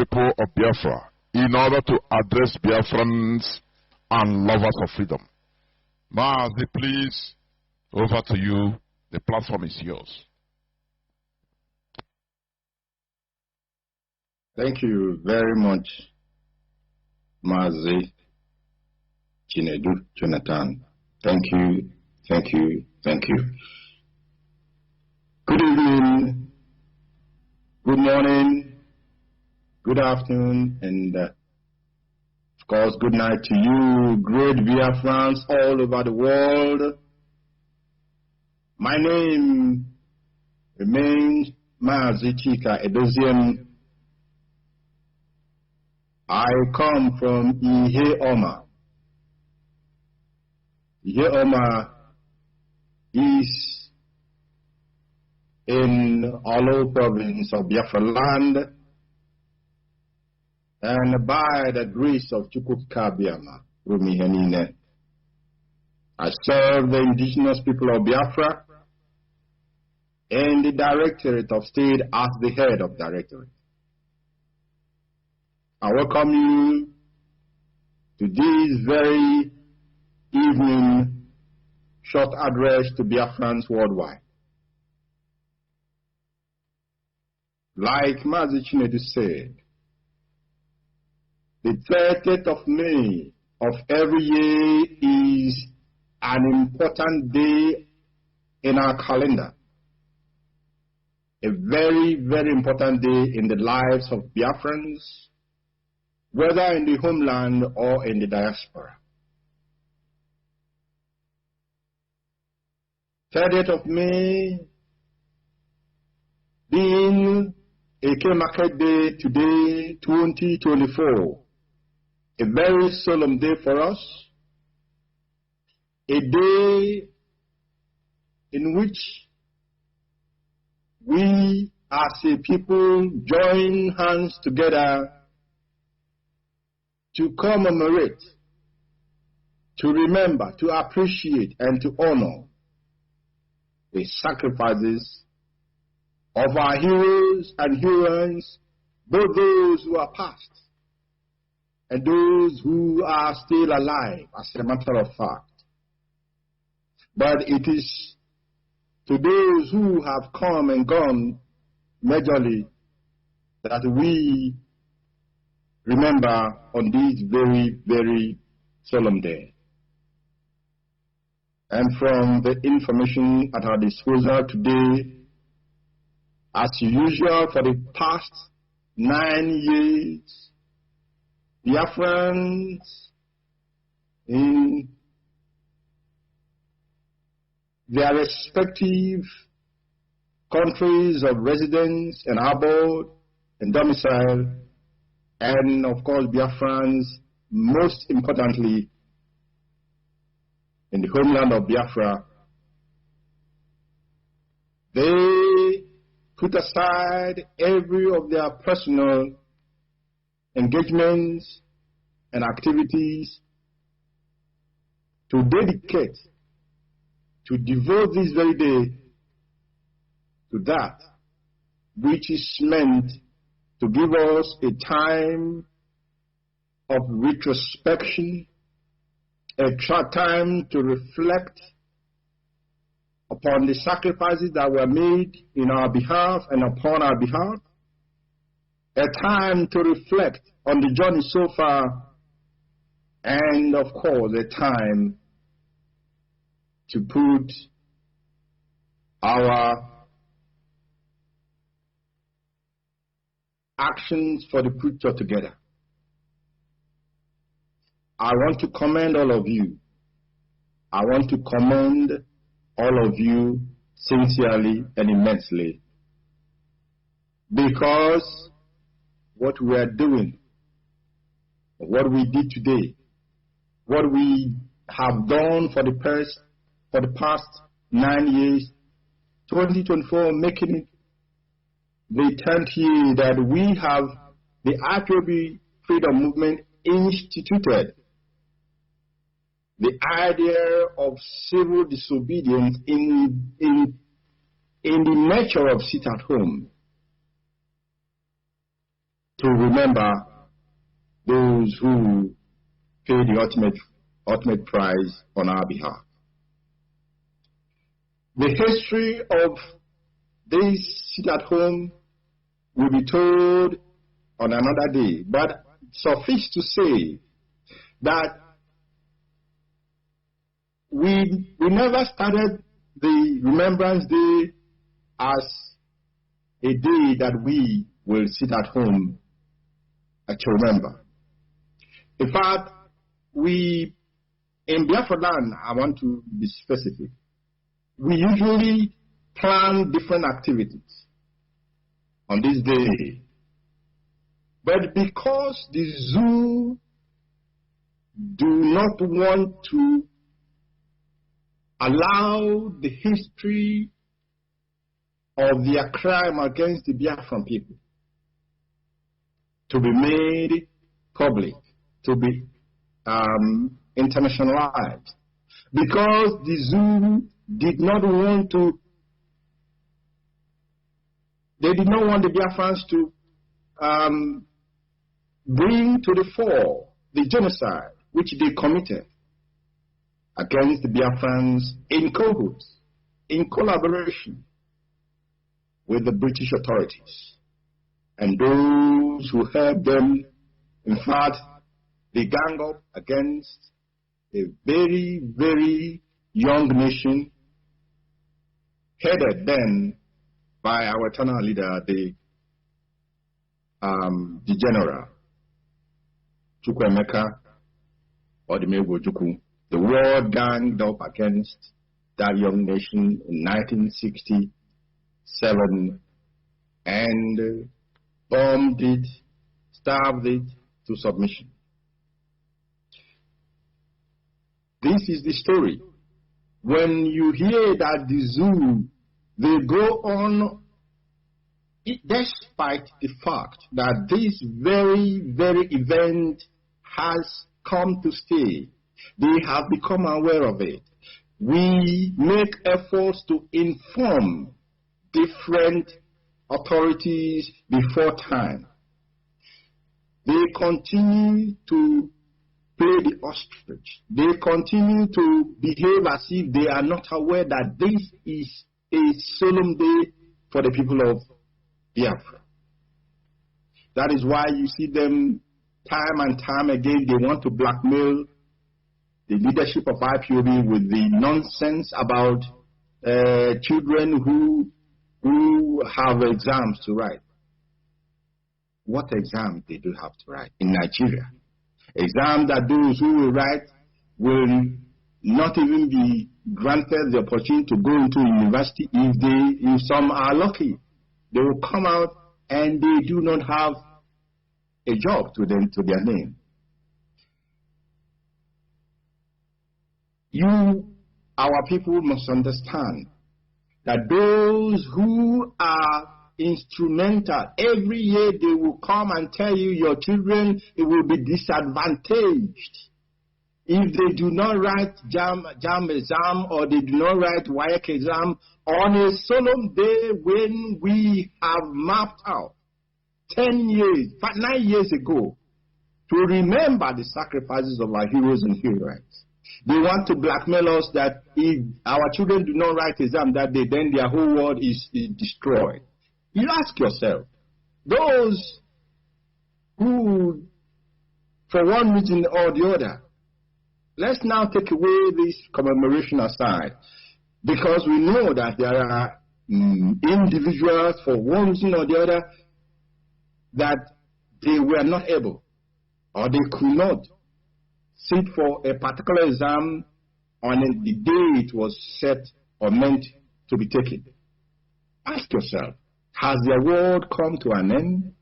people of Biafra in order to address Biafrans and lovers of freedom. Mazi, please, over to you. The platform is yours. Thank you very much, Mazi Chinedu Jonathan. Thank you, thank you, thank you. Good evening, good morning, good afternoon, and of course, good night to you, great Biafrans all over the world. My name remains Mazi Chika Edozi'm. I come from Heroines. Heroines is in Olo province of Biafra land, and by the grace of Chika Rumi, I serve the indigenous people of Biafra and the Directorate of State as the head of Directorate. I welcome you to this very evening short address to Biafrans worldwide. Like Mazi Chinedu said, the 30th of May of every year is an important day in our calendar. A very, very important day in the lives of Biafrans, whether in the homeland or in the diaspora. 30th of May being Eke Market Day today, 2024, a very solemn day for us, a day in which we as a people join hands together to commemorate, to remember, to appreciate, and to honor the sacrifices of our heroes and heroines, both those who are past and those who are still alive, as a matter of fact. But it is to those who have come and gone majorly that we remember on this very, very solemn day. And from the information at our disposal today, as usual for the past 9 years, Biafrans in their respective countries of residence and abode and domicile, and of course Biafrans, most importantly, in the homeland of Biafra, they put aside every of their personal engagements and activities to dedicate, to devote this very day to that which is meant to give us a time of retrospection, a time to reflect upon the sacrifices that were made in our behalf and upon our behalf, a time to reflect on the journey so far, and of course a time to put our actions for the future together. I want to commend all of you. I want to commend all of you sincerely and immensely, because what we are doing, what we did today, what we have done for the past 9 years, 2024, making it the 10th year that we have the IPOB freedom movement instituted. The idea of civil disobedience in the nature of sit at home to remember those who pay the ultimate price on our behalf. The history of this sit-at-home will be told on another day, but suffice to say that we never started the Remembrance Day as a day that we will sit at home to remember. In fact, in Biafra land, I want to be specific, we usually plan different activities on this day. But because the zoo do not want to allow the history of their crime against the Biafran people to be made public, to be internationalized, because the zoo did not want to, they did not want the Biafrans to bring to the fore the genocide which they committed against the Biafrans in cahoots, in collaboration with the British authorities and those who helped them. In fact, they gang up against a very, very young nation headed then by our eternal leader, the general Chukwuemeka Odumegwu. The war ganged up against that young nation in 1967 and bombed it, starved it to submission. This is the story. When you hear that the zoo, they go on, despite the fact that this very, very event has come to stay, they have become aware of it. We make efforts to inform different authorities before time. They continue to play the ostrich. They continue to behave as if they are not aware that this is a solemn day for the people of Biafra. That is why you see them time and time again, they want to blackmail the leadership of IPOB with the nonsense about children who have exams to write. What exam they do have to write in Nigeria? Exam that those who will write will not even be granted the opportunity to go into university. If some are lucky, they will come out and they do not have a job to their name. You, our people, must understand that those who are instrumental, every year they will come and tell you your children will be disadvantaged if they do not write JAM exam or they do not write WAEC exam on a solemn day when we have mapped out 9 years ago to remember the sacrifices of our heroes and heroines. They want to blackmail us that if our children do not write exam that day, then their whole world is destroyed. You ask yourself, those who, for one reason or the other, let's now take away this commemoration aside, because we know that there are individuals, for one reason or the other, that they were not able or they could not sit for a particular exam on the day it was set or meant to be taken. Ask yourself, has their world come to an end?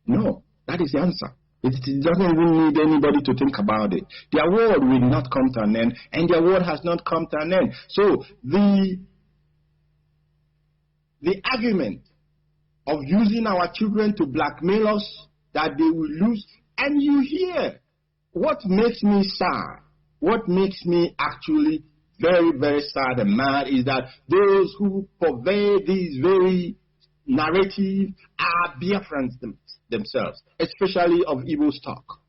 No, that is the answer. It doesn't even need anybody to think about it. Their world will not come to an end, and their world has not come to an end. So the argument of using our children to blackmail us that they will lose, and you hear, what makes me sad, what makes me actually very, very sad and mad is that those who purvey these very narrative are Biafrans themselves, especially of Igbo stock.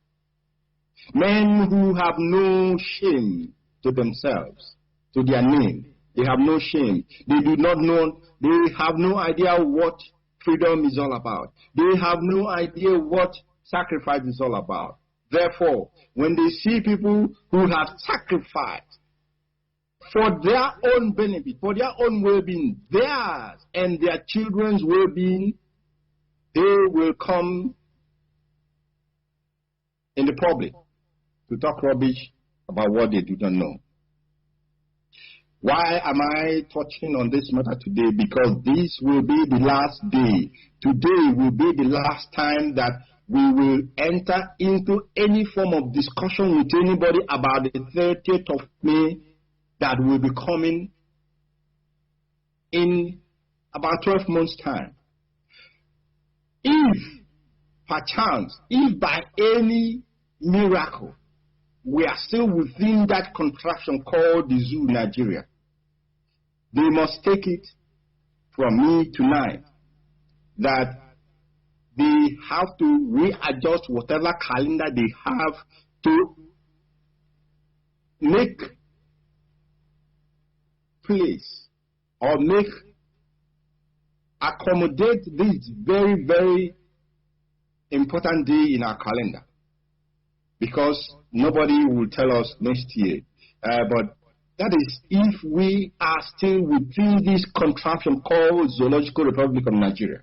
Men who have no shame to themselves, to their name. They have no shame. They do not know, they have no idea what freedom is all about. They have no idea what sacrifice is all about. Therefore, when they see people who have sacrificed for their own benefit, for their own well-being, theirs and their children's well-being, they will come in the public to talk rubbish about what they do not know. Why am I touching on this matter today? Because this will be the last day. Today will be the last time that we will enter into any form of discussion with anybody about the 30th of May that will be coming in about 12 months' time. If, perchance, if by any miracle, we are still within that contraption called the zoo Nigeria, they must take it from me tonight that they have to readjust whatever calendar they have to make place or accommodate this very, very important day in our calendar. Because nobody will tell us next year. But that is if we are still within this contraption called Zoological Republic of Nigeria.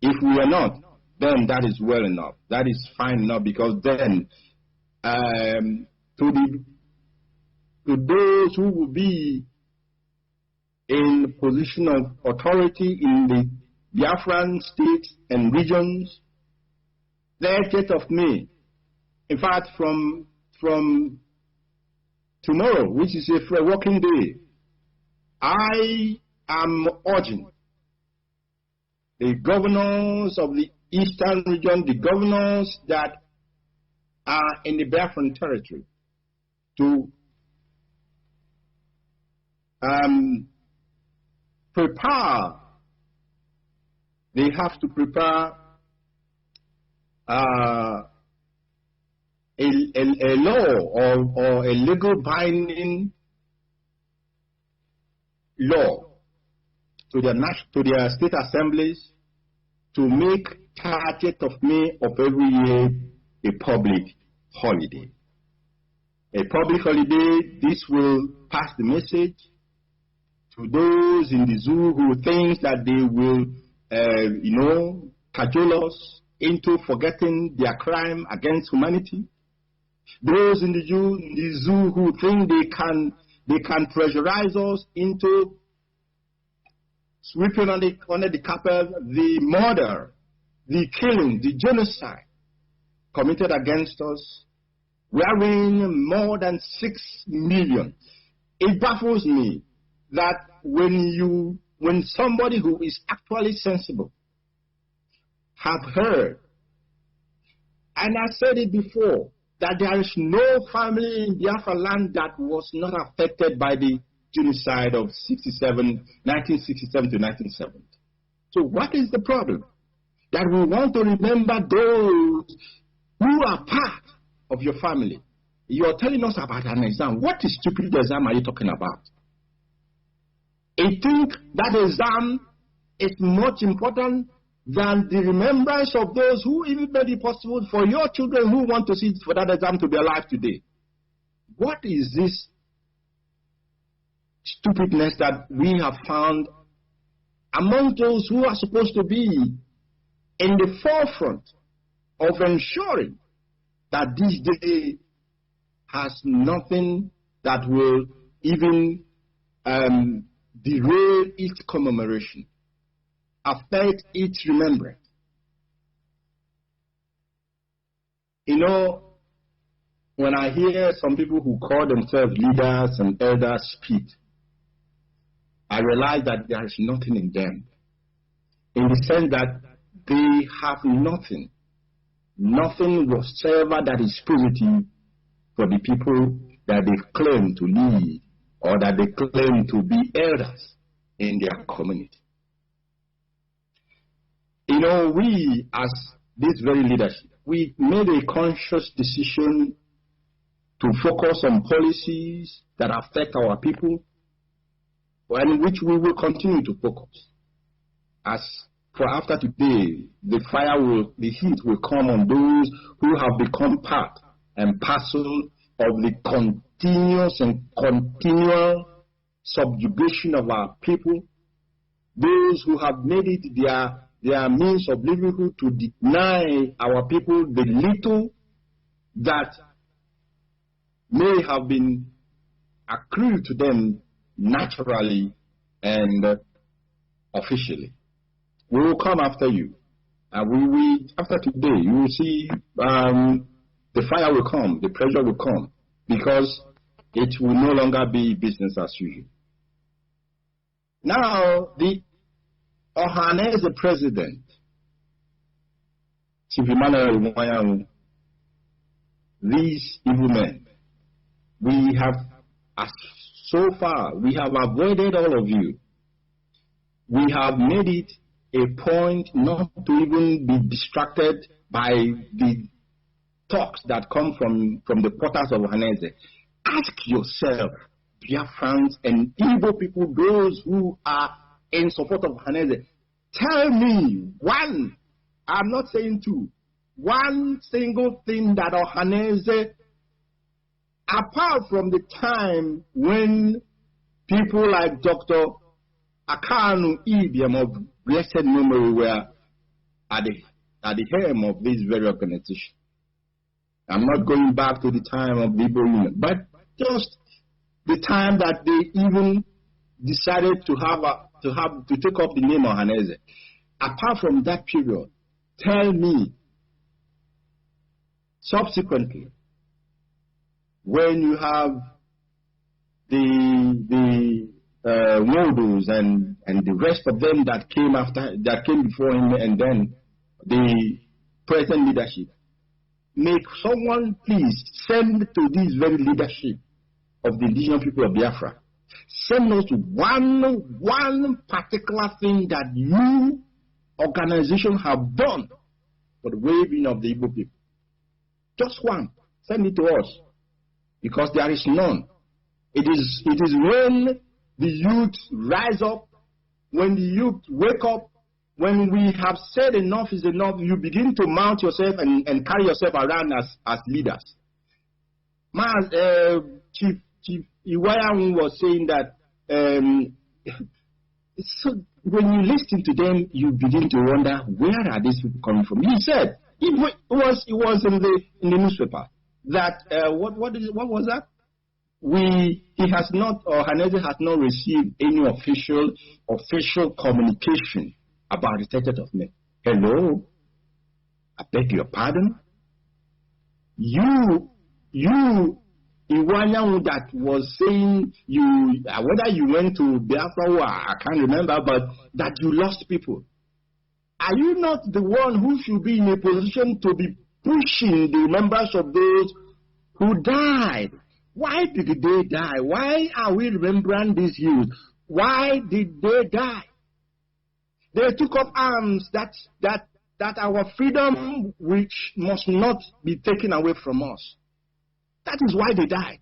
If we are not, then that is well enough. That is fine enough, because then to those who will be in position of authority in the Biafran states and regions, the 30th of May, in fact, from tomorrow, which is a working day, I am urging the governors of the eastern region, the governors that are in the Biafran territory, to prepare. They have to prepare a law or a legal binding law to their state assemblies to make 30th of May of every year a public holiday. A public holiday, this will pass the message to those in the zoo who think that they will, cajole us into forgetting their crime against humanity. Those in the zoo who think they can pressurize us into sweeping under the carpet the murder, the killing, the genocide committed against us, wherein more than 6 million. It baffles me that when somebody who is actually sensible have heard, and I said it before, that there is no family in Biafra land that was not affected by the genocide of 1967 to 1970. So what is the problem? That we want to remember those who are part of your family. You are telling us about an exam. What stupid exam are you talking about? I think that exam is much important than the remembrance of those who even made it possible for your children who want to sit for that exam to be alive today. What is this stupidness that we have found among those who are supposed to be in the forefront of ensuring that this day has nothing that will even derail its commemoration, affect its remembrance? You know, when I hear some people who call themselves leaders and elders speak, I realize that there is nothing in them, in the sense that they have nothing whatsoever that is positive for the people that they claim to lead or that they claim to be elders in their community. You know, we as this very leadership, we made a conscious decision to focus on policies that affect our people, and which we will continue to focus. As for after today, the heat will come on those who have become part and parcel of the continuous and continual subjugation of our people, those who have made it their means of livelihood to deny our people the little that may have been accrued to them naturally and officially. We will come after you. After today, you will see the fire will come, the pressure will come, because it will no longer be business as usual. Now, the Ohaneze president, Chief Emmanuel, these evil men, we have, so far, we have avoided all of you. We have made it a point not to even be distracted by the talks that come from the portals of Ohaneze. Ask yourself, Biafrans and Igbo people, those who are in support of Ohaneze, tell me one, I'm not saying two, one single thing that Ohaneze, apart from the time when people like Dr. Akanu Ibiam of blessed memory were at the helm of this very organization. I'm not going back to the time of the Igbo Union, but just the time that they even decided to take up the name of Ohaneze. Apart from that period, tell me, subsequently, when you have the Moldus and the rest of them that came before him, and then the present leadership, make someone please send to this very leadership of the indigenous people of Biafra, send us one particular thing that you organization have done for the well-being of the Igbo people. Just one. Send it to us, because there is none. It is when the youth rise up, when the youth wake up, when we have said enough is enough, you begin to mount yourself and carry yourself around as leaders. Chief Iwaya was saying that so when you listen to them, you begin to wonder, where are these people coming from? He said it was in the newspaper that what was that? Ohaneze has not received any official communication about the status of men. Hello? I beg your pardon? You, Iwanyanwu, that was saying whether you went to Biafra War, I can't remember, but that you lost people. Are you not the one who should be in a position to be pushing the members of those who died? Why did they die? Why are we remembering these youth? Why did they die? They took up arms that our freedom, which must not be taken away from us. That is why they died.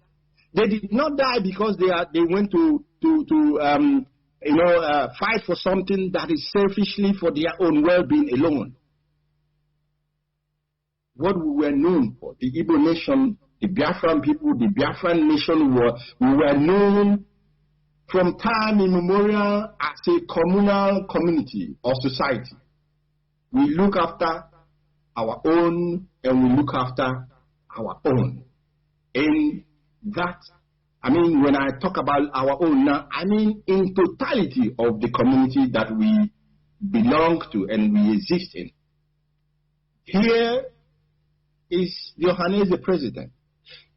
They did not die because they went to fight for something that is selfishly for their own well-being alone. What we were known for, the Igbo nation, the Biafran people, the Biafran nation, we were known from time immemorial as a communal community or society. We look after our own and we look after our own. In that, I mean, when I talk about our own now, I mean in totality of the community that we belong to and we exist in. Here is the Ohaneze president,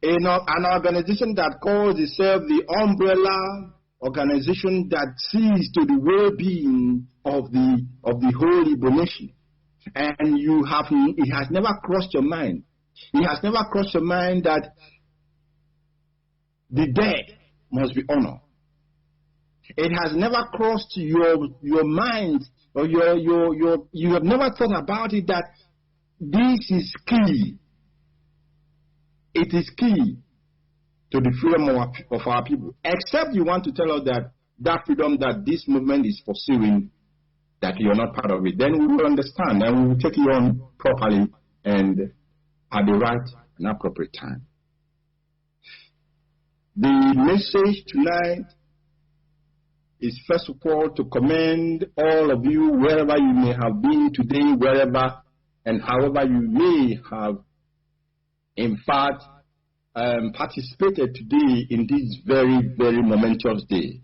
an organization that calls itself the umbrella organization that sees to the well-being of the whole Igbo nation. And it has never crossed your mind. It has never crossed your mind that the dead must be honored. It has never crossed your mind or you have never thought about it, that this is key. It is key to the freedom of our people. Except you want to tell us that freedom that this movement is pursuing, that you're not part of it, then we will understand and we will take you on properly and at the right and appropriate time. The message tonight is first of all to commend all of you, wherever you may have been today, wherever and however you may have, in fact, participated today in this very, very momentous day.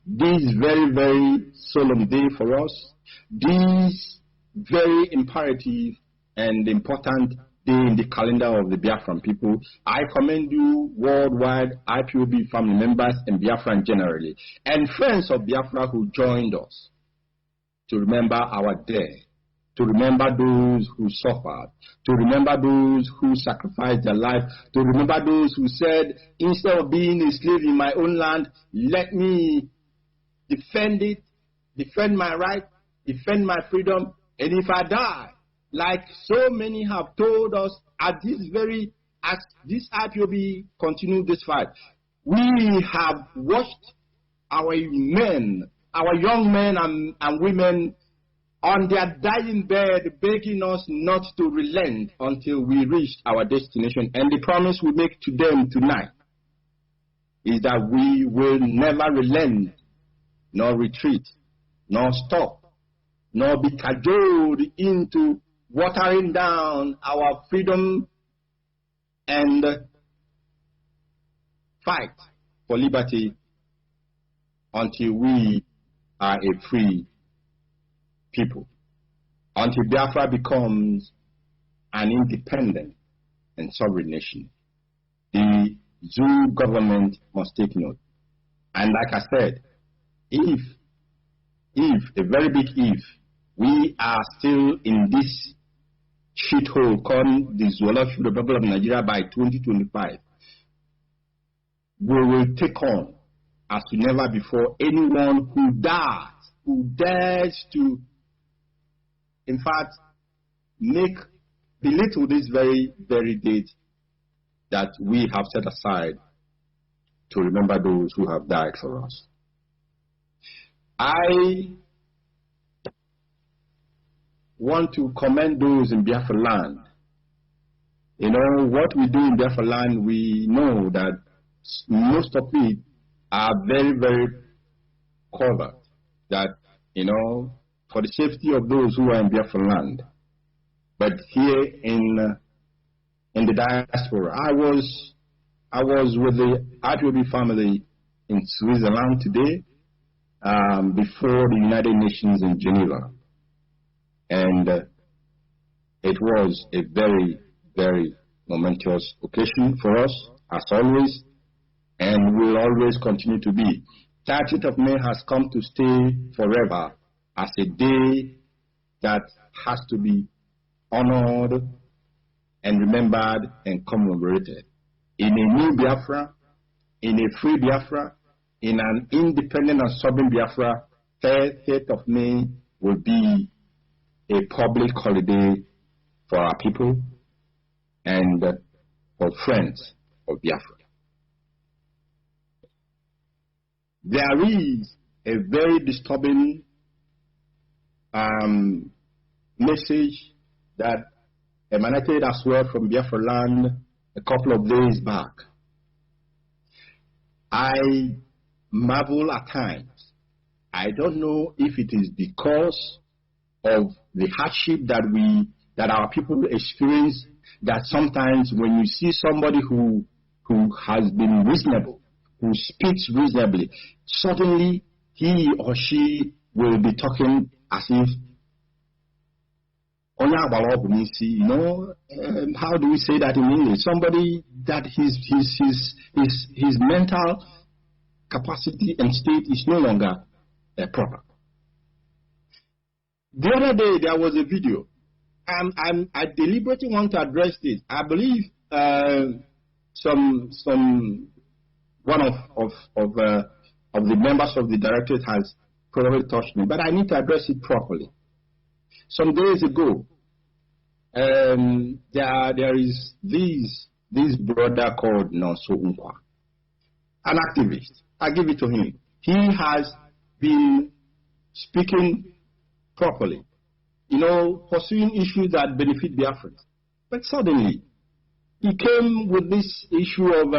This very, very solemn day for us. This very imperative and important day in the calendar of the Biafran people. I commend you worldwide, IPOB family members and Biafran generally, and friends of Biafra who joined us to remember our dead, to remember those who suffered, to remember those who sacrificed their life, to remember those who said, instead of being a slave in my own land, let me defend it, defend my right, defend my freedom, and if I die, like so many have told us, as this IPOB continue this fight, we have watched our men, our young men and women on their dying bed begging us not to relent until we reach our destination. And the promise we make to them tonight is that we will never relent, nor retreat, nor stop, nor be cajoled into watering down our freedom and fight for liberty until we are a free people, until Biafra becomes an independent and sovereign nation. The Zulu government must take note. And like I said, if, a very big if, we are still in this shithole called the Zoological Republic of Nigeria by 2025, we will take on, as never before, anyone who dares to, in fact, belittle this very, very date that we have set aside to remember those who have died for us. I want to commend those in Biafra land. You know, what we do in Biafra land, we know that most of it are very, very covert. That, you know, for the safety of those who are in Biafra land. But here in the diaspora, I was with the IPOB family in Switzerland today, before the United Nations in Geneva. And it was a very, very momentous occasion for us, as always, and will always continue to be. 30th of May has come to stay forever as a day that has to be honored and remembered and commemorated. In a new Biafra, in a free Biafra, in an independent and sovereign Biafra, 30th of May will be a public holiday for our people and for friends of Biafra. There is a very disturbing message that emanated as well from Biafra land a couple of days back. I marvel at times. I don't know if it is because of the hardship that our people experience, that sometimes when you see somebody who has been reasonable, who speaks reasonably, suddenly he or she will be talking as if, you know, how do we say that in English? Somebody that his mental capacity and state is no longer proper. The other day there was a video. I deliberately want to address this. I believe one of the members of the directorate probably touched me, but I need to address it properly. Some days ago, there is this brother called Nonso Unkwa, an activist. I give it to him. He has been speaking properly, pursuing issues that benefit Biafrans. But suddenly, he came with this issue of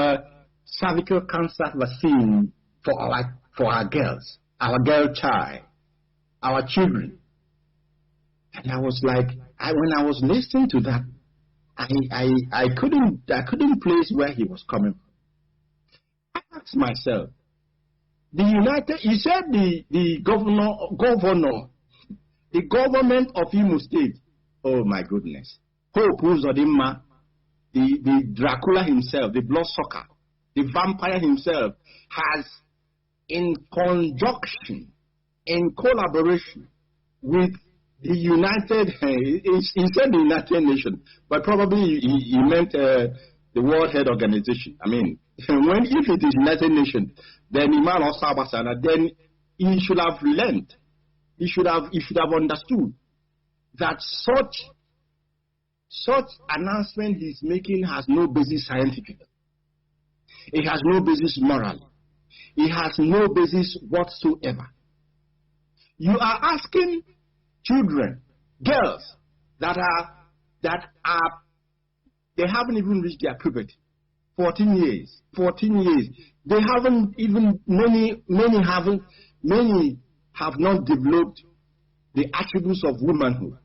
cervical cancer vaccine for our girls, our girl child, our children. And I was like, when I was listening to that, I couldn't place where he was coming from. I asked myself, you said the government of Imo State, oh my goodness, Hope Uzodinma, the Dracula himself, the bloodsucker, the vampire himself, has in conjunction, in collaboration with the United, he said the United Nations, but probably he meant the World Health Organization. I mean, if it is United Nations, then Iman or Sabasana, then he should have learned, he should have understood that such announcement he's making has no basis scientifically. It has no basis morally. It has no basis whatsoever. You are asking children, girls that they haven't even reached their puberty. 14 years. They haven't even, many have not developed the attributes of womanhood.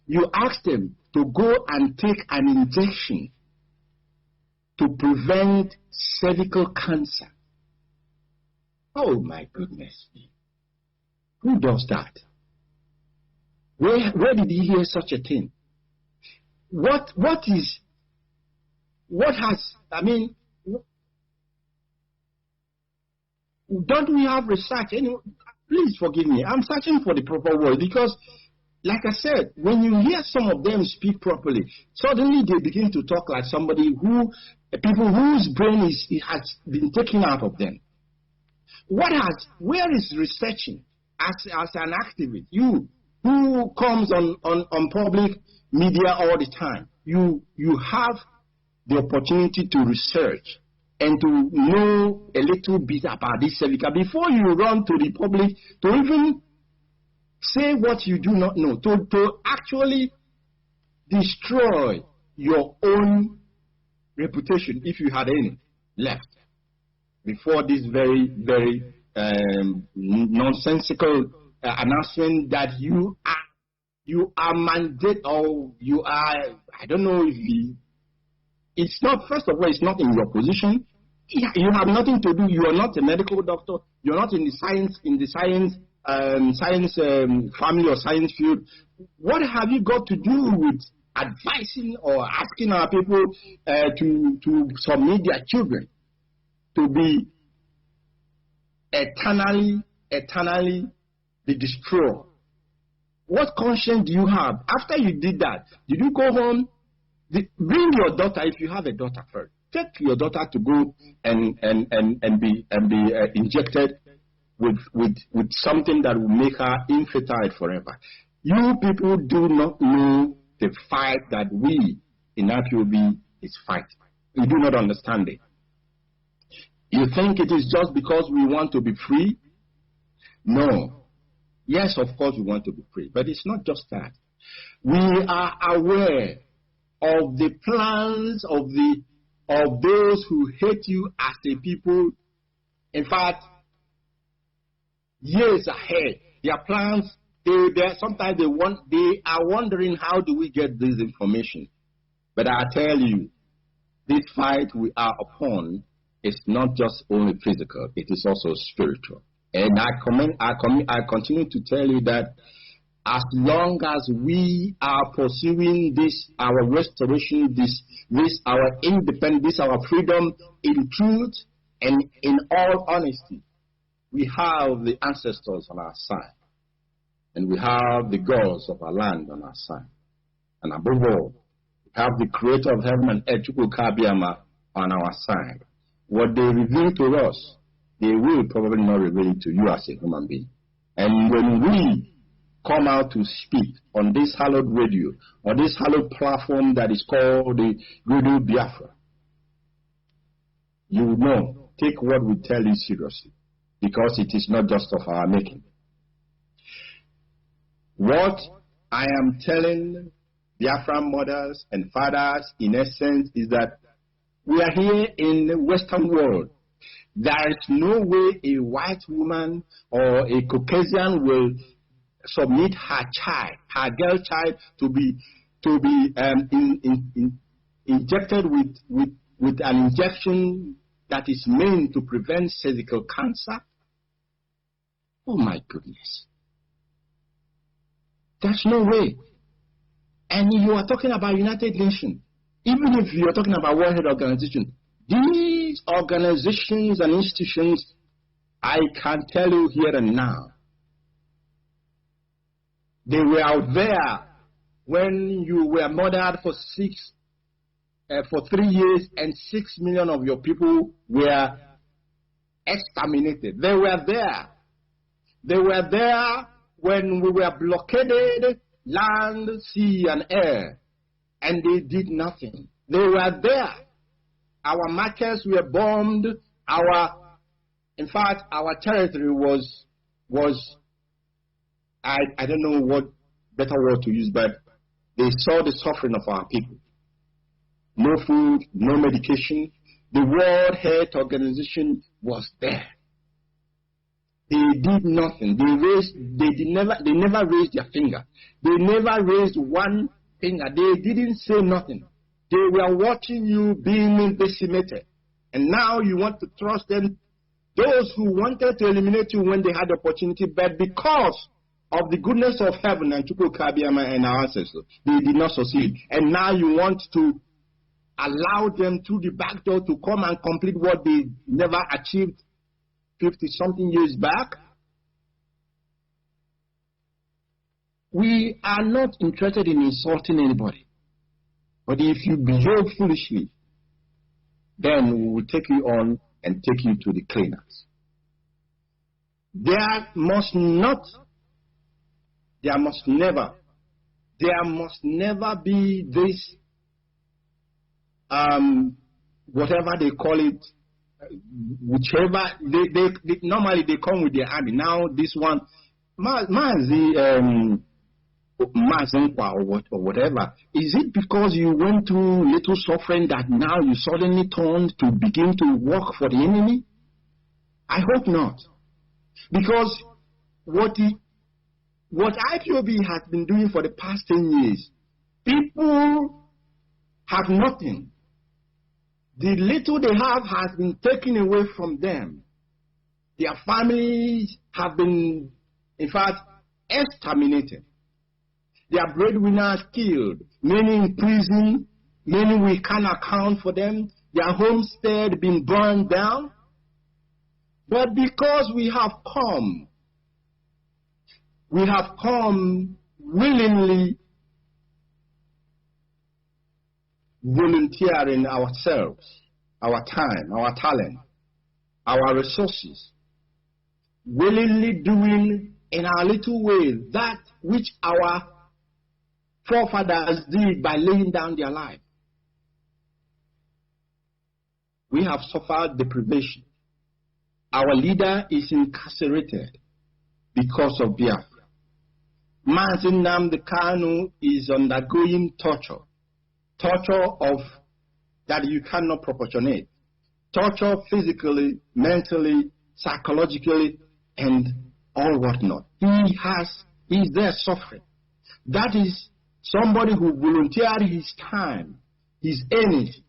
You ask them to go and take an injection to prevent cervical cancer. Oh my goodness. Who does that? Where did he hear such a thing? Don't we have research? Please forgive me. I'm searching for the proper word because, like I said, when you hear some of them speak properly, suddenly they begin to talk like people whose brain has been taken out of them. Where is researching as an activist? You who comes on public media all the time, you have the opportunity to research and to know a little bit about this cervical before you run to the public to even say what you do not know, to actually destroy your own reputation, if you had any left, before this very, very nonsensical announcement that you are mandated, or you are, I don't know if it's not, first of all, it's not in your position. You have nothing to do. You are not a medical doctor. You're not in the science family or science field. What have you got to do with advising or asking our people to submit their children to be eternally be destroyed? What conscience do you have? After you did that, did you go home? Bring your daughter, if you have a daughter first. Take your daughter to go and be injected with something that will make her infertile forever. You people do not know the fight that we in IPOB is fighting. You do not understand it. You think it is just because we want to be free? No. Yes, of course we want to be free, but it's not just that. We are aware of the plans of those who hate you as a people. In fact, years ahead, their plans, sometimes they are wondering, how do we get this information? But I tell you, this fight we are upon is not just only physical, it is also spiritual. And I continue to tell you that as long as we are pursuing this, our restoration, this our independence, our freedom in truth and in all honesty, we have the ancestors on our side. And we have the gods of our land on our side. And above all, we have the creator of heaven and earth, Chukwuka on our side. What they reveal to us, they will probably not reveal it to you as a human being. And when we come out to speak on this hallowed radio, on this hallowed platform that is called the Radio Biafra, you know, take what we tell you seriously, because it is not just of our making. What I am telling Biafran mothers and fathers, in essence, is that we are here in the Western world. There is no way a white woman or a Caucasian will submit her child, her girl child, to be injected with an injection that is meant to prevent cervical cancer. Oh my goodness. There's no way. And you are talking about United Nations. Even if you are talking about World Health Organization, these organizations and institutions, I can tell you here and now, they were out there when you were murdered for 3 years and 6 million of your people were exterminated. They were there. They were there when we were blockaded, land, sea, and air, and they did nothing. They were there. Our markets were bombed. In fact, our territory was I don't know what better word to use, but they saw the suffering of our people. No food, no medication. The World Health Organization was there. They did nothing. They never raised their finger. They never raised one finger. They didn't say nothing. They were watching you being decimated. And now you want to trust them, those who wanted to eliminate you when they had the opportunity, but because of the goodness of heaven and Chukwu Kabiyama and our ancestors, they did not succeed. And now you want to allow them through the back door to come and complete what they never achieved 50-something years back. We are not interested in insulting anybody. But if you behave foolishly, then we will take you on and take you to the cleaners. There must never be this, whatever they call it, whichever, they normally they come with their army. Now this one, Mazi, or whatever, is it because you went through little suffering that now you suddenly turned to begin to work for the enemy? I hope not. Because what IPOB has been doing for the past 10 years, people have nothing. The little they have has been taken away from them. Their families have been, in fact, exterminated. Their breadwinners killed, many in prison, many we can't account for them, their homestead been burned down. But because we have come willingly volunteering ourselves, our time, our talent, our resources, willingly doing in our little way that which our forefathers did by laying down their life. We have suffered deprivation. Our leader is incarcerated because of Biafra. Mazi Nnamdi Kanu is undergoing torture of that you cannot proportionate. Torture physically, mentally, psychologically, and all whatnot. He's there suffering. That is somebody who volunteered his time, his energy,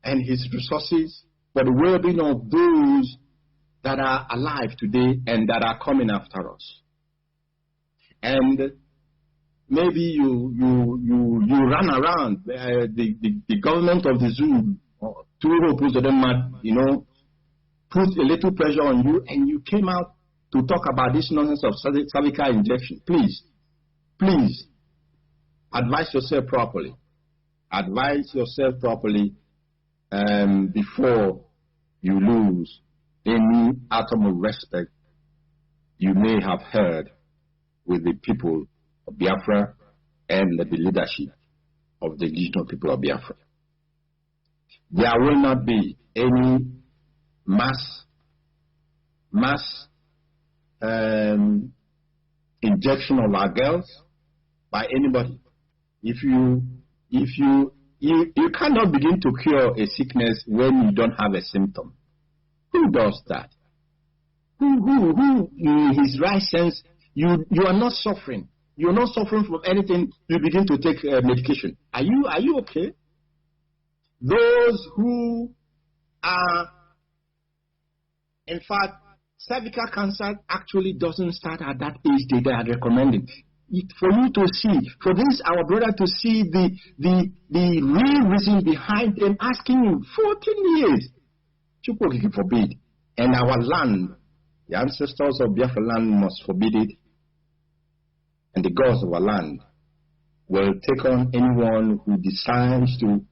and his resources for the well-being of those that are alive today and that are coming after us. And maybe you run around the government of the zoo, put a little pressure on you, and you came out to talk about this nonsense of cervical injection. Please, advise yourself properly. Advise yourself properly before you lose any atom of respect you may have heard with the people of Biafra and the leadership of the indigenous people of Biafra. There will not be any mass injection of our girls by anybody. If you cannot begin to cure a sickness when you don't have a symptom. Who does that? Who in his right sense, you are not suffering. You're not suffering from anything, you begin to take medication. Are you okay? Those who are, in fact, cervical cancer actually doesn't start at that age they are recommending. For you to see, for this our brother to see the real reason behind them asking you 14 years. Chukwu forbid. And our land, the ancestors of Biafra land must forbid it. And the gods of our land will take on anyone who decides to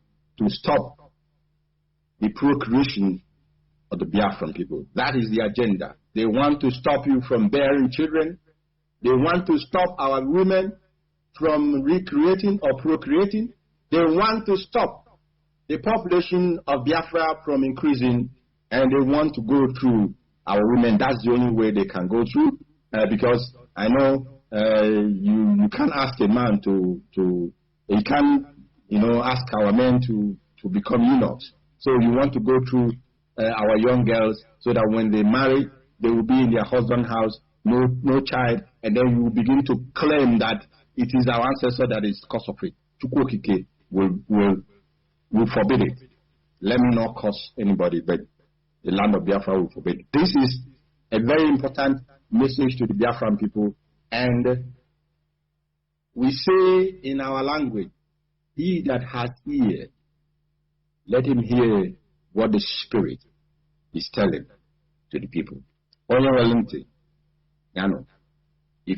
stop the procreation of the Biafran people. That is the agenda. They want to stop you from bearing children. They want to stop our women from recreating or procreating. They want to stop the population of Biafra from increasing, and they want to go through our women. That's the only way they can go through, because I know you can't ask a man you can't ask our men to become eunuchs. So you want to go through our young girls so that when they marry, they will be in their husband's house, no child, and then you will begin to claim that it is our ancestor that is cause of it. Chukwokike will forbid it. Let me not curse anybody, but the land of Biafra will forbid it. This is a very important message to the Biafran people, and we say in our language, he that has ear, let him hear what the Spirit is telling to the people. If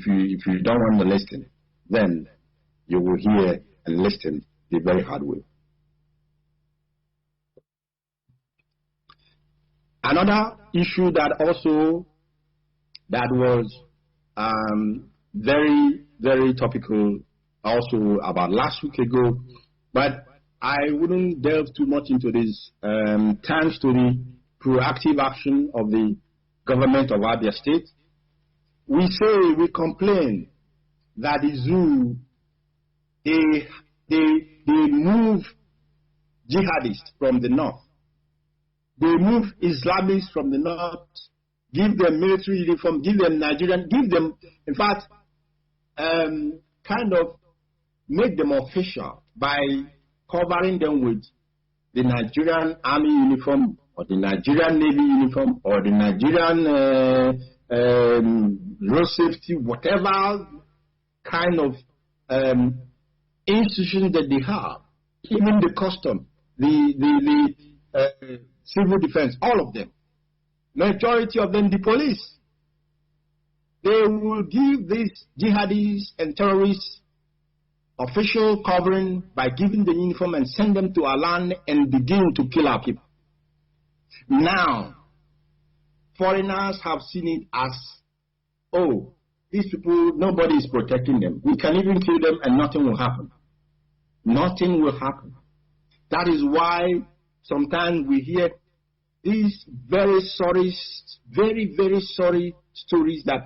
you don't want to listen, then you will hear and listen the very hard way. Another issue that was very, very topical also about last week ago, but I wouldn't delve too much into this, thanks to the proactive action of the government of Abia State. We complain that the zoo, they move jihadists from the north. They move Islamists from the north, give them military uniform, give them Nigerian, give them, in fact, kind of make them official by covering them with the Nigerian Army uniform or the Nigerian Navy uniform or the Nigerian road safety, whatever kind of institution that they have, even the custom, the civil defense, all of them, majority of them, the police, they will give these jihadis and terrorists official covering by giving the uniform and send them to our land and begin to kill our people. Now, foreigners have seen it as, oh, these people, nobody is protecting them. We can even kill them and nothing will happen. Nothing will happen. That is why sometimes we hear these very, very sorry stories that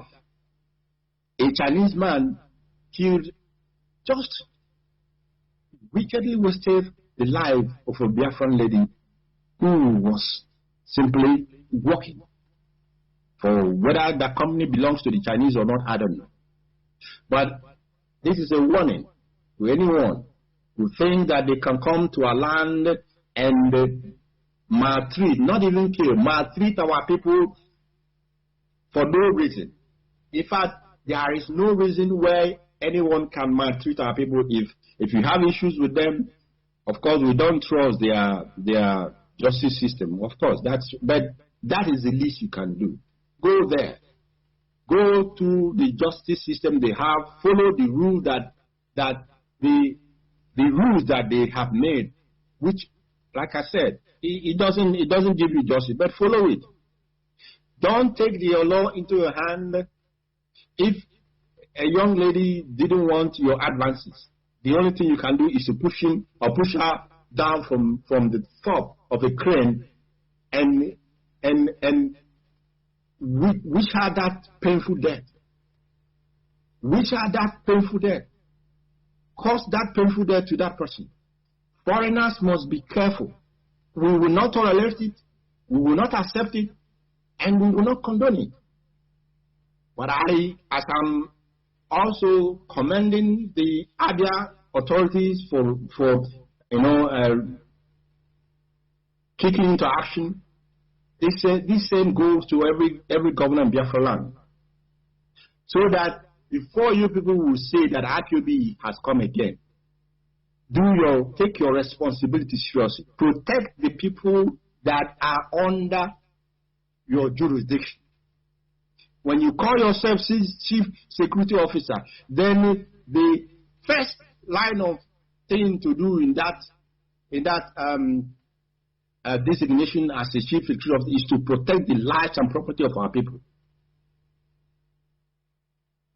a Chinese man killed, just wickedly wasted the life of a Biafran lady who was simply walking. For whether the company belongs to the Chinese or not, I don't know. But this is a warning to anyone who think that they can come to our land and maltreat, not even kill, maltreat our people for no reason. In fact, there is no reason why anyone can maltreat our people. If you have issues with them, of course, we don't trust their justice system. Of course, but that is the least you can do. Go there. Go to the justice system they have. Follow the rule that the rules that they have made, which, like I said, it doesn't give you justice, but follow it. Don't take the law into your hand If a young lady didn't want your advances, the only thing you can do is to push him or push her down from the top of a crane and wish her that painful death. Wish her that painful death. Cause that painful death to that person. Foreigners must be careful. We will not tolerate it, we will not accept it, and we will not condone it. But as I'm also commending the Abia authorities for kicking into action, this same goes to every governor in Biafra land. So that before you people will say that IPOB has come again, take your responsibility seriously. Protect the people that are under your jurisdiction. When you call yourself chief security officer, then the first line of thing to do in that designation as a chief security officer is to protect the lives and property of our people.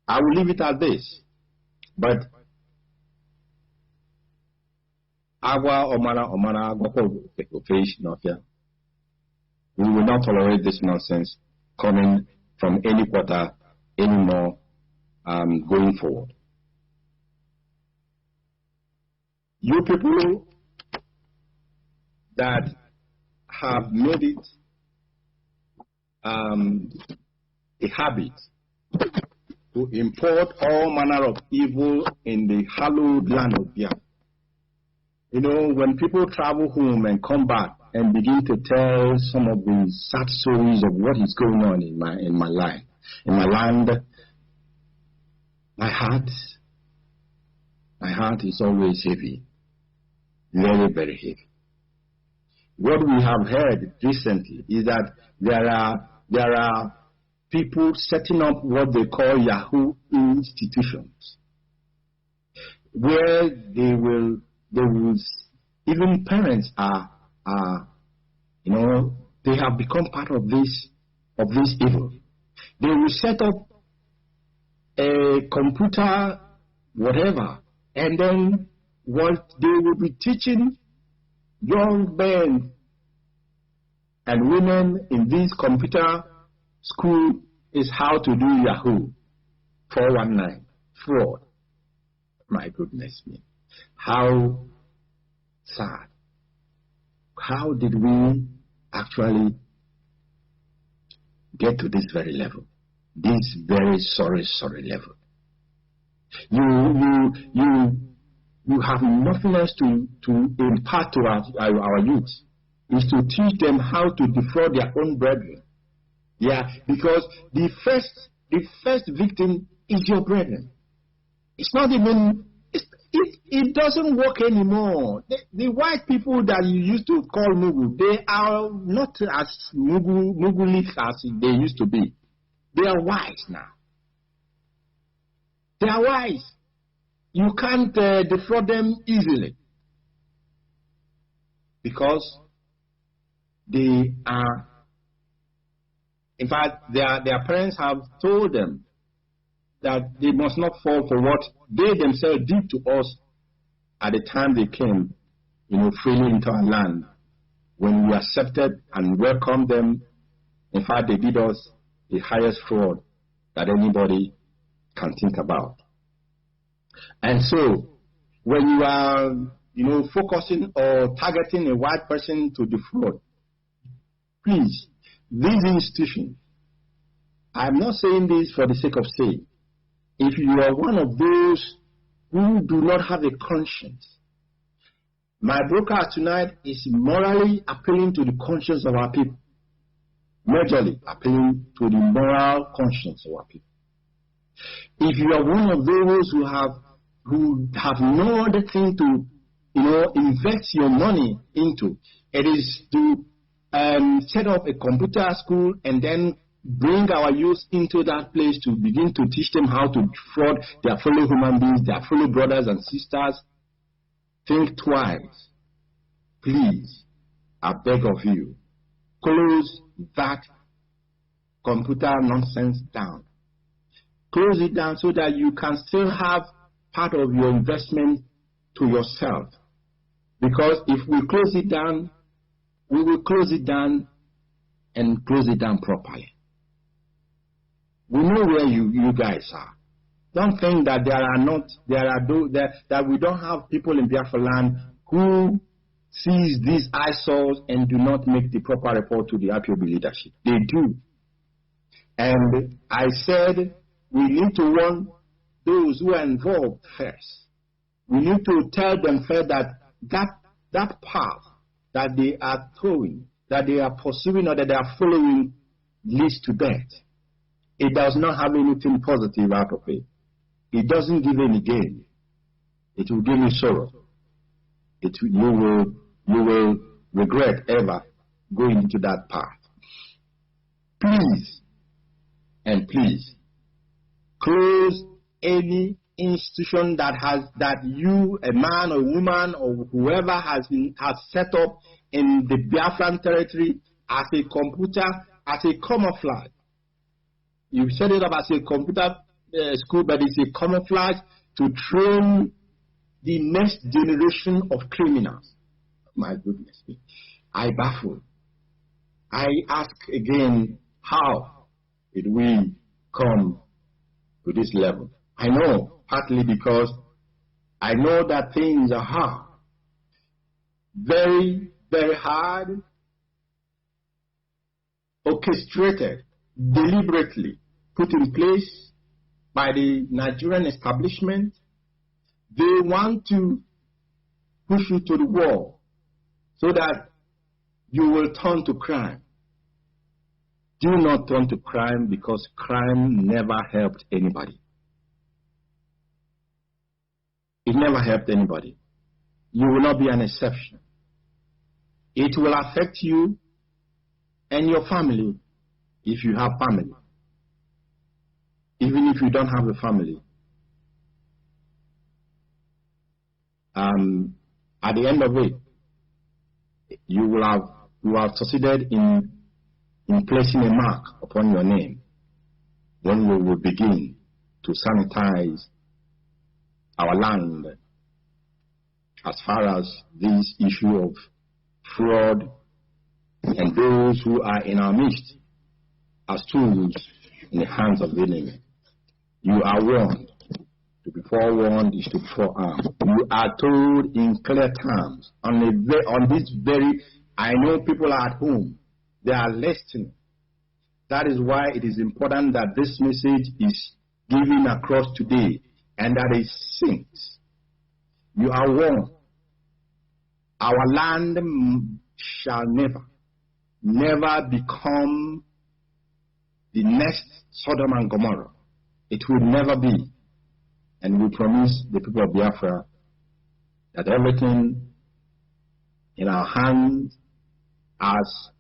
I will leave it at this, but we will not tolerate this nonsense coming from any quarter anymore going forward. You people that have made it a habit to import all manner of evil in the hallowed land of Biafra. You know, when people travel home and come back and begin to tell some of the sad stories of what is going on in my life, in my land, my heart is always heavy, very, very heavy. What we have heard recently is that there are people setting up what they call Yahoo institutions, where they will even parents are they have become part of this evil. They will set up a computer, whatever, and then what they will be teaching young men and women in this computer school is how to do Yahoo 419 fraud. My goodness me. How sad. How did we actually get to this very level? This very sorry level. You have nothing else to impart to our youth. Is to teach them how to defraud their own brethren. Yeah, because the first victim is your brethren. It's not even, it doesn't work anymore. The white people that you used to call Mugu, they are not as Mugulik as they used to be. They are wise now. They are wise. You can't defraud them easily. Because they are, in fact, their parents have told them that they must not fall for what they themselves did to us at the time they came, freely into our land. When we accepted and welcomed them, in fact, they did us the highest fraud that anybody can think about. And so, when you are, focusing or targeting a white person to defraud, please, these institutions, I'm not saying this for the sake of saying, if you are one of those who do not have a conscience, my broadcast tonight is morally appealing to the conscience of our people. Majorly appealing to the moral conscience of our people. If you are one of those who have no other thing to, invest your money into, it is to set up a computer school and then bring our youth into that place to begin to teach them how to defraud their fellow human beings, their fellow brothers and sisters. Think twice. Please, I beg of you, close that computer nonsense down. close it down so that you can still have part of your investment to yourself. Because if we close it down, we will close it down and close it down properly. We know where you guys are. Don't think that that we don't have people in Biafra land who sees these eyesores and do not make the proper report to the IPOB leadership. They do. And I said we need to warn those who are involved first. We need to tell them first that path that they are towing, that they are pursuing or that they are following leads to death. It does not have anything positive out of it. It doesn't give any gain. It will give you sorrow. You will regret ever going into that path. Please, and please, close any institution that you, a man or woman or whoever has set up in the Biafran territory as a computer, as a camouflage. You set it up as a computer school, but it's a camouflage to train the next generation of criminals. My goodness me. I baffle. I ask again, how did we come to this level? I know, partly because I know that things are hard. Very, very hard, orchestrated, deliberately put in place by the Nigerian establishment. They want to push you to the wall so that you will turn to crime. Do not turn to crime, because crime never helped anybody. It never helped anybody. You will not be an exception. It will affect you and your family if you have family. Even if you don't have a family. At the end of it, you will have succeeded in placing a mark upon your name when we will begin to sanitize our land as far as this issue of fraud and those who are in our midst as tools in the hands of the enemy. You are warned. To be forewarned is to be forearmed. You are told in clear terms on this very, I know people are at home, they are listening. That is why it is important that this message is given across today and that it sinks. You are warned. Our land shall never become the next Sodom and Gomorrah. It will never be. And we promise the people of Biafra that everything in our hands as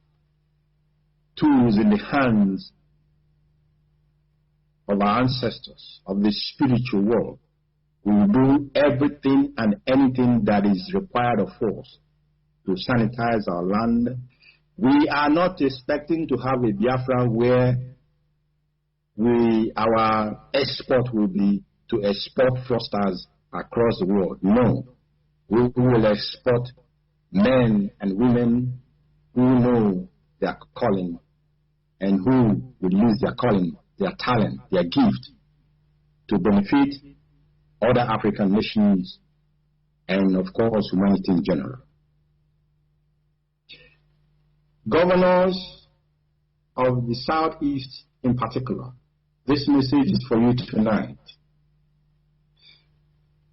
tools in the hands of our ancestors, of the spiritual world, we will do everything and anything that is required of us to sanitize our land. We are not expecting to have a Biafra where our export will be to export fraudsters across the world. No. We will export men and women who know their calling and who will use their calling, their talent, their gift to benefit other African nations and, of course, humanity in general. Governors of the Southeast in particular, this message is for you tonight.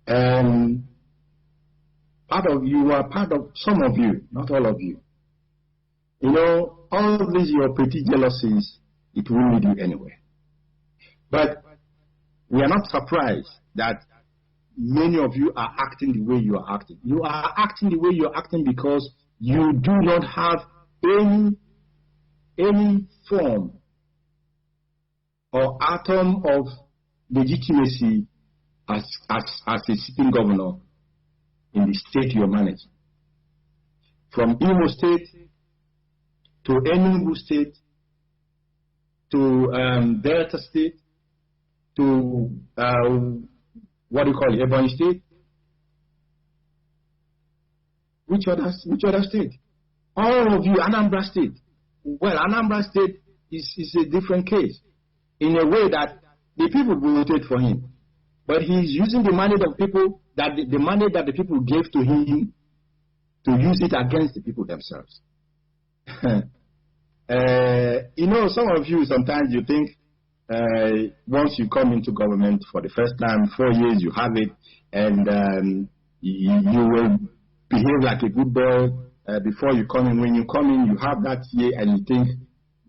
And some of you, not all of you. You know, all of these your petty jealousies, it will lead you anywhere. But we are not surprised that many of you are acting the way you are acting. You are acting the way you are acting because you do not have any form or atom of legitimacy as a sitting governor in the state you are managing. From Imo State to Enugu State to Delta State to what do you call it, Ebonyi State? Which other state? All of you, Anambra State. Well, Anambra State is a different case in a way that the people voted for him, but he's using the money of people the money that the people gave to him to use it against the people themselves. You know, some of you sometimes you think once you come into government for the first time, 4 years you have it, and you will behave like a good boy before you come in. When you come in, you have that year and you think,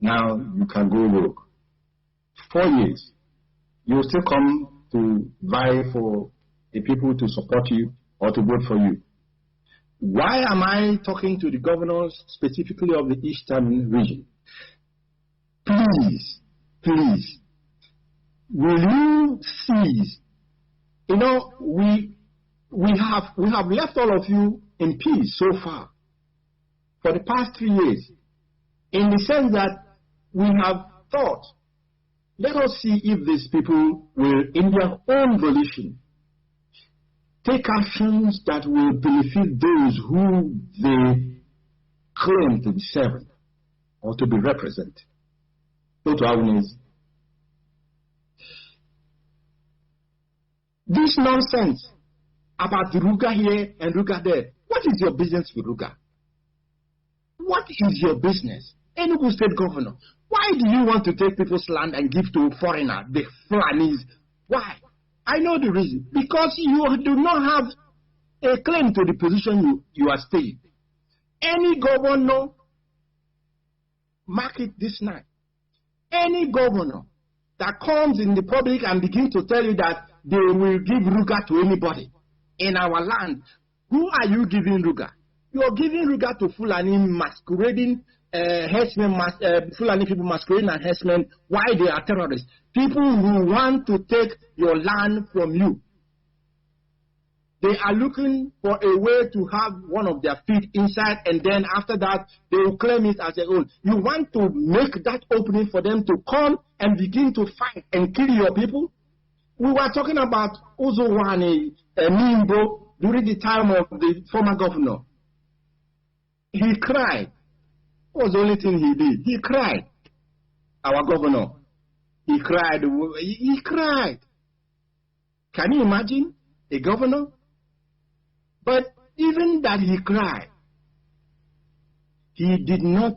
now you can go rogue. 4 years. You will still come to vie for the people to support you or to vote for you. Why am I talking to the governors specifically of the Eastern region? Please, please, will you cease? You know, we have left all of you in peace so far for the past 3 years, in the sense that we have thought, let us see if these people will, in their own volition, take actions that will benefit those who they claim to be serving or to be represented. This nonsense about the Ruga here and Ruga there, what is your business with Ruga? What is your business? Enugu State Governor, why do you want to take people's land and give to foreigners, the Fulanis? Why? I know the reason. Because you do not have a claim to the position you are staying. Any governor, mark it this night, any governor that comes in the public and begins to tell you that they will give Ruga to anybody in our land, who are you giving Ruga? You are giving Ruga to Fulani masquerading herdsmen, Fulani people masquerading as herdsmen. Why? They are terrorists. People who want to take your land from you. They are looking for a way to have one of their feet inside, and then after that, they will claim it as their own. You want to make that opening for them to come and begin to fight and kill your people? We were talking about Uzowani Nimbo during the time of the former governor. He cried. What was the only thing he did? He cried. Our governor. He cried. He cried. Can you imagine a governor? But even that he cried, he did not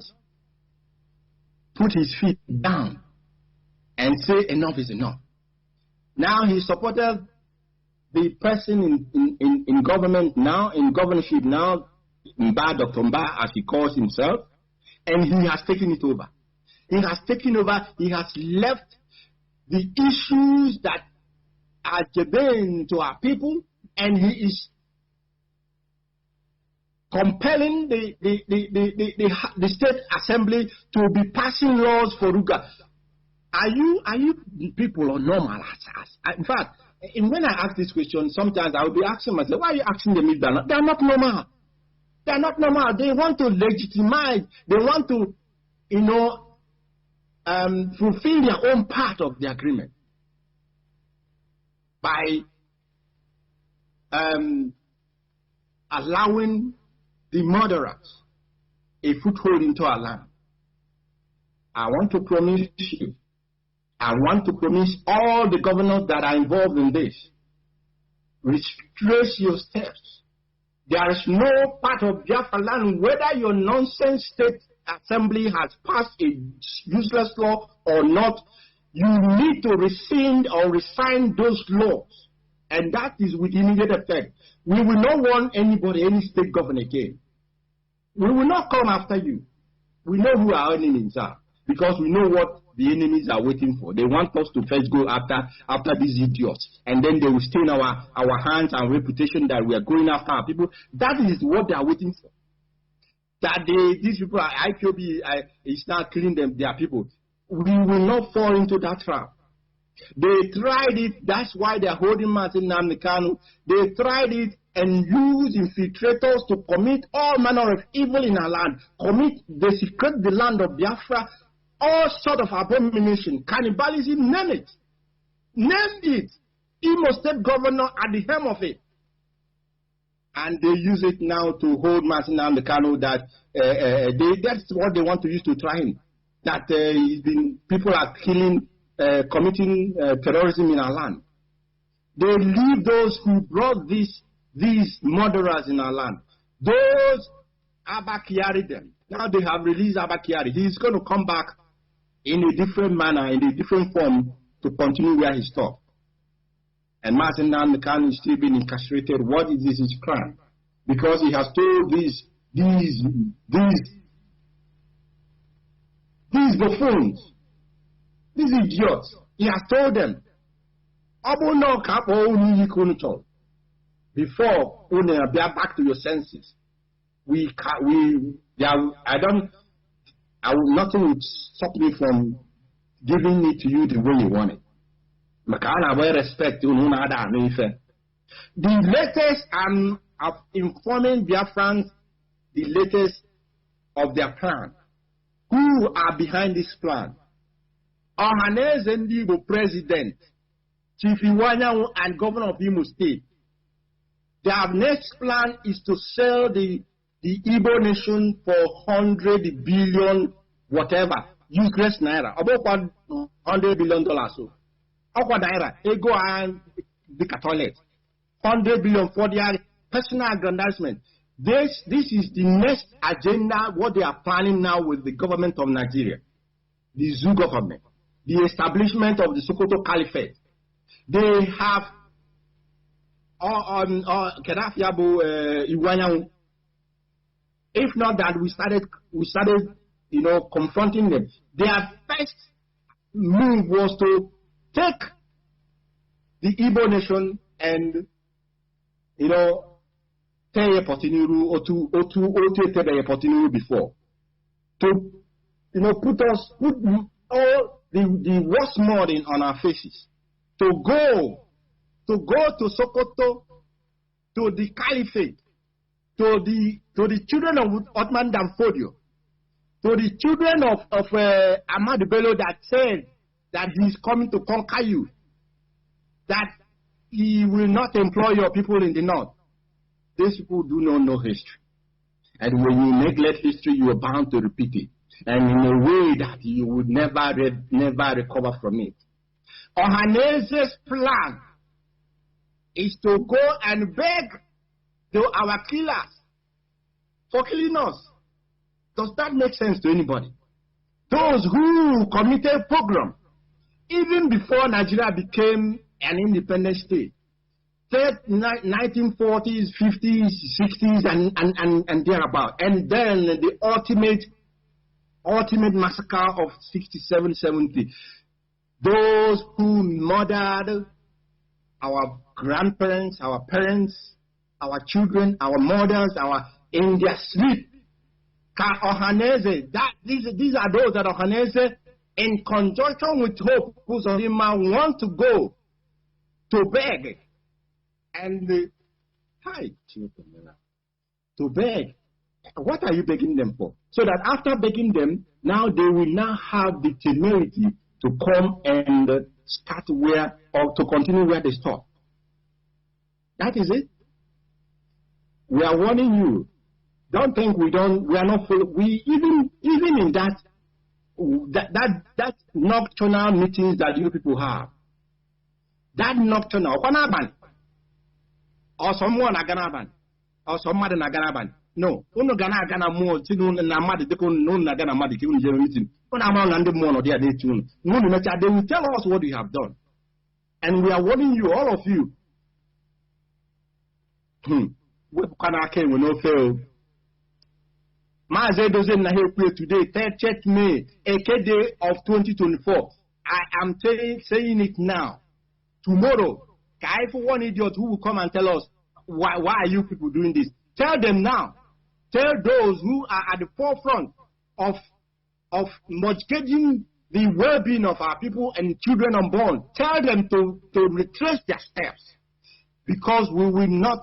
put his feet down and say enough is enough. Now he supported the person in government now, in governorship now, Dr. Mba, as he calls himself, and he has taken it over. He has taken over, he has left the issues that are germane to our people, and he is compelling the state assembly to be passing laws for Ruga. Are you people are normal? In fact, when I ask this question, sometimes I will be asking myself, why are you asking them if they are not normal? They are not normal. They want to legitimize. They want to, fulfill their own part of the agreement by allowing the murderers a foothold into our land. I want to promise you, I want to promise all the governors that are involved in this, retrace your steps. There is no part of Biafra land, whether your nonsense state assembly has passed a useless law or not, you need to rescind or resign those laws. And that is with immediate effect. We will not want anybody, any state governor again. We will not come after you. We know who our enemies are, because we know what the enemies are waiting for. They want us to first go after these idiots, and then they will stain our hands and reputation that we are going after our people. That is what they are waiting for. That these people are IPOB is not killing their people. We will not fall into that trap. They tried it. That's why they are holding Mazi Nnamdi Kanu. They tried it and used infiltrators to commit all manner of evil in our land. Desecrate the land of Biafra. All sort of abomination, cannibalism, name it. named it Imo State Governor at the helm of it. And they use it now to hold Mazi Nnamdi Kanu, that that's what they want to use to try him. That people are killing, committing terrorism in our land. They leave those who brought these murderers in our land. Those Abba Kyari them. Now they have released Abba Kyari. He's going to come back in a different manner, in a different form, to continue where he stopped. And Mazi Nnamdi Kanu is still being incarcerated. What is this? His crime? Because he has told these buffoons, these idiots, he has told them, before we are back to your senses. Nothing would stop me from giving it to you the way you want it. Respect, the latest of informing Biafrans, the latest of their plan. Who are behind this plan? Ohaneze Ndigbo President, Chief Iwanyanwu, and Governor of Imo State. Their next plan is to sell the Igbo nation for 100 billion whatever, useless naira, about $100 billion. So, naira, ego and the toilet, 100 billion for their personal aggrandizement. This is the next agenda, what they are planning now with the government of Nigeria, the Zoo government, the establishment of the Sokoto Caliphate. They have Gaddafi Iwanyanwu. If not that, we started, confronting them. Their first move was to take the Igbo nation and, tell Potinuru or to tell Potinuru before. To, put all the worst mud on our faces. To go to Sokoto, to the Caliphate, to the children of Ottoman Danfodio, to the children of Ahmad Bello that said that he is coming to conquer you, that he will not employ your people in the north. These people do not know history. And when you neglect history, you are bound to repeat it. And in a way that you would never recover from it. Ohanese's plan is to go and beg our killers for killing us. Does that make sense to anybody? Those who committed pogrom, even before Nigeria became an independent state, 1940s, 50s, 60s, and thereabout. And then the ultimate massacre of 67, 70. Those who murdered our grandparents, our parents, our children, our mothers, in their sleep. Ohaneze, these are those that Ohaneze, in conjunction with Hope Uzodimma, want to go to beg. And to beg. What are you begging them for? So that after begging them, now they will now have the temerity to come and start or to continue where they stop. That is it. We are warning you. Don't think we are not full. We even in that nocturnal meetings that you people have. That nocturnal, or someone aganaban, or somebody aganaban. No, uno gana more tinu na mad de kun no na gana mad ki unu meeting. When I'm on the mono they tune. They will tell us what we have done. And we are warning you, all of you. We will not fail. Mazi Edozi'm na here today, 30th May, day of 2024. I am saying it now. Tomorrow, for one idiot who will come and tell us why are you people doing this? Tell them now. Tell those who are at the forefront of mortgaging the well-being of our people and children unborn. Tell them to retrace their steps, because we will not.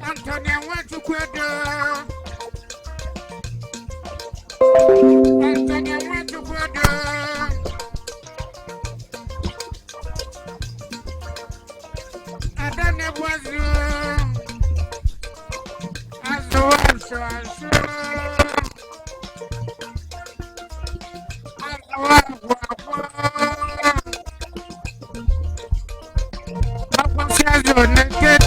Antonia went to Quedo. Antonia went to Quedo. I don't know what's wrong. As the one, so I'm sure. As the one, Papa says you're naked.